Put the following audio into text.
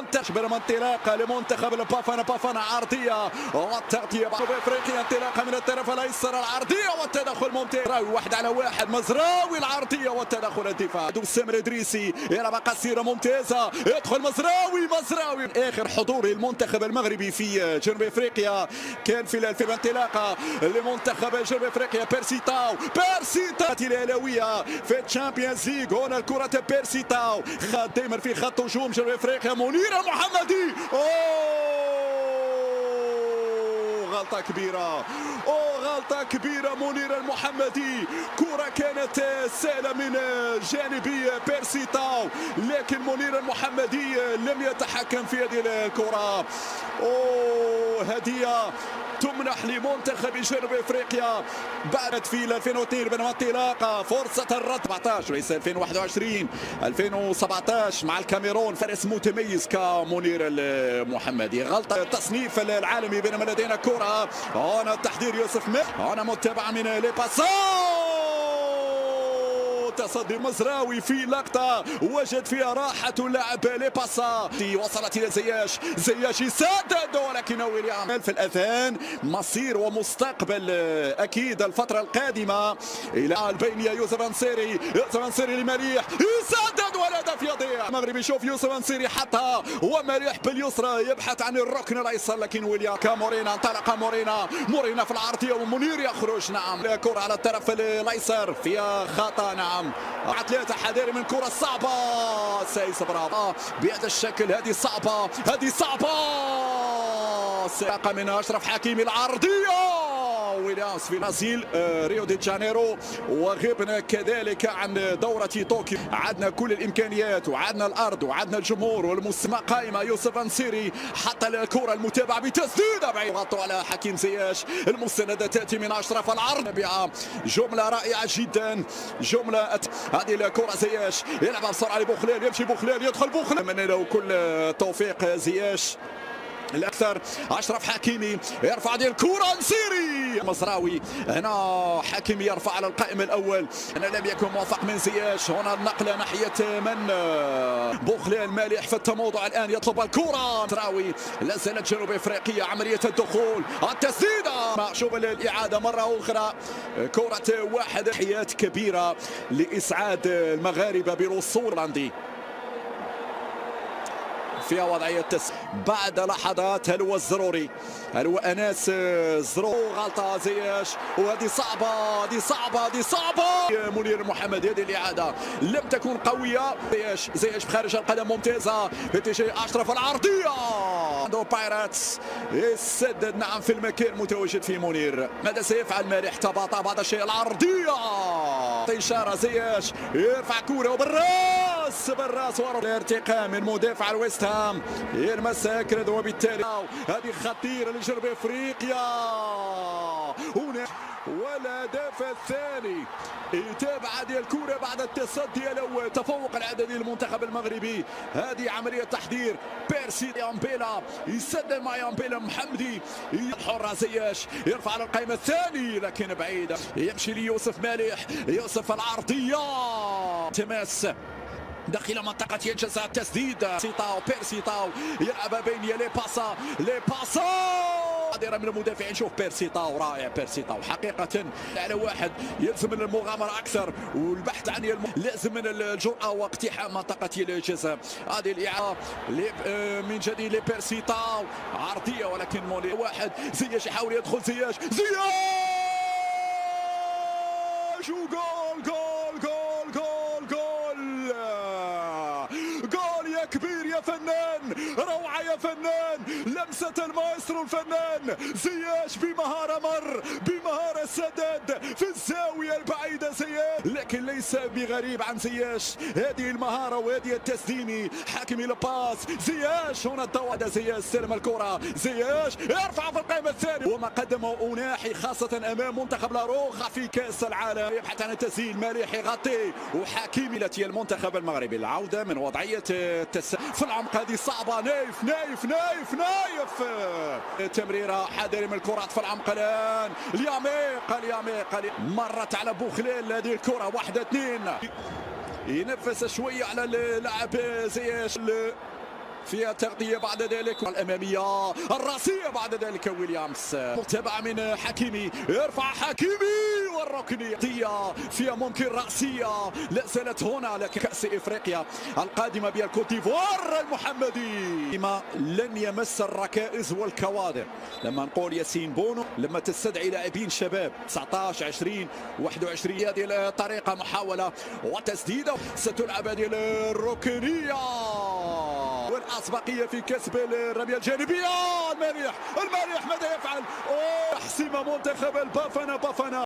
منتخب من انطلاقه لمنتخب بافانا عرضيه والتغطيه بافريقيا، انطلاقه من الطرف الايسر العرضيه والتدخل ممتاز، واحد على واحد مزراوي العرضيه والتدخل الدفاع، دوسام الادريسي يلعب قصيره ممتازه، يدخل مزراوي اخر حضور للمنتخب المغربي في جنوب افريقيا كان في الانطلاقه لمنتخب جنوب افريقيا. بيرسي تاو الهلاويه في الشامبيونز ليج، هنا الكره بيرسي تاو دائما في خط هجوم جنوب افريقيا. منير المحمدي، غلطة كبيرة منير المحمدي. كرة كانت سهلة من جانبي بيرسي تاو، لكن منير المحمدي لم يتحكم في هذه الكرة. هدية تمنح لمنتخب جنوب افريقيا بعد في 2002 بين انطلاقه فرصه الرد 14 وليس 2021 2017 مع الكاميرون. فارس متميز كمنير المحمدي. غلطه التصنيف العالمي بينما لدينا كره. هنا التحضير يوسف هنا متابعه من لي باسون، تصدي مزراوي في لقطة وجد فيها راحة اللاعب لي باسا، وصلت إلى زياش يسدد ولكن ويليام في الأذان. مصير ومستقبل أكيد الفترة القادمة إلى البينية. يوسف انصيري لمريح يسدد والهدف يضيع. المغرب يشوف يوسف انصيري حطها ومريح باليسرى يبحث عن الركن الأيسر، لكن ويليام كامورينا انطلق مورينا في العرضية ومنير يخرج. نعم كرة على الطرف الأيسر فيها خطأ. نعم ثلاثة حذاري من كرة صعبة. سايس برافو بهذا الشكل. هذه صعبة ساقة من أشرف حكيمي العرضية. ويليامز في برازيل ريو دي جانيرو، وغبنا كذلك عن دورة طوكيو. عندنا كل الإمكانيات وعندنا الأرض وعندنا الجمهور والمسمى قائمة. يوسف انصيري حتى الكرة المتابعة بتسديدة بعيد، غطوا على حكيم زياش. المساندة تأتي من أشرف العرض. جملة رائعة جدا، جملة هذه الكرة زياش يلعبها بسرعة لبوخليل، يمشي بوخليل يدخل بوخليل. من له كل توفيق زياش الأكثر. أشرف حكيمي يرفع هذه الكرة. انصيري مزراوي هنا حكيمي يرفع على القائم الأول. هنا لم يكن موفق من زياش. هنا النقلة ناحية من بوخليل. مالح في التموضع الآن يطلب الكرة. مزراوي لا زالت جنوب أفريقيا عملية الدخول التسديدة. شوف الإعادة مرة أخرى. كرة واحدة. حياة كبيرة لإسعاد المغاربة بالوصول عندي فيها وضعية بعد لحظات. هل هو الزروري، هل هو أناس الزروري. غلطة زياش وهذه صعبة. منير محمد هذه الإعادة لم تكن قوية. زياش بخارج القدم ممتازة باتجاه أشرف العرضية. عنده بايراتس يسدد نعم في المكان متواجد فيه منير. ماذا سيفعل مالح؟ تباطأ بعض الشيء. العرضية إشارة زياش يرفع كورة وبالراس الارتقاء من مدافع الويست هام يلمس كريد، وبالتالي هذه خطيرة لجنوب افريقيا. هنا والهدف الثاني يتابع هذه الكرة بعد التصدي الأول. تفوق العددي للمنتخب المغربي. هذه عملية تحضير. بيرسي يامبيلا يسدد مع يامبيلا. محمدي الحرة زياش يرفع على القائمة الثاني لكن بعيدة. يمشي ليوسف مالح. يوسف العرضية تماس داخل منطقة الجزاء. تسديد بيرسي تاو يلعب بين لي باسا قادرة من المدافعين. شوف بيرسي تاو رائع. بيرسي تاو حقيقة على واحد يلزم من المغامرة أكثر والبحث عن لازم من الجرأة واقتحام منطقة الجزاء. هذه الإعادة من جديد لبيرسي تاو عرضية ولكن مولي واحد. زياش يحاول يدخل. زياش وجول يا كبير يا فنان، روعة يا فنان، لمسة المايسترو الفنان زياش بمهارة سدد في الزاوية البعيدة زياش، لكن ليس بغريب عن زياش هذه المهارة وهذه التسديمي. حكمي الباس زياش هنا الضوء. زياش سلم الكرة. زياش يرفع في القائمة الثانية وما قدمه أناحي خاصة أمام منتخب لاروخا في كأس العالم. يبحث عن التسجيل. مالح يغطي وحكيمي التي المنتخب المغربي. العودة من وضعية في العمق. هذه صعبة. نايف تمريرة حذري من الكرات في العمق الآن. الياميق مرت على بوخليل هذه الكرة. 1-2 ينفس شوية على اللاعب زياش. في التغطية بعد ذلك الأمامية الرأسية بعد ذلك ويليامز متابعة من حكيمي يرفع حكيمي والركنية فيها ممكن رأسية لا زالت هنا لكن كأس إفريقيا القادمة بالكوت ديفوار المحمدي ما لن يمس الركائز والكوادر. لما نقول ياسين بونو لما تستدعي لاعبين شباب 19 20 21 هذه الطريقة محاولة وتسديدة ستلعب هذه الركنية والأسبقية في كسب الرمية الجانبية. المريح ماذا يفعل؟ حسم منتخب البافانا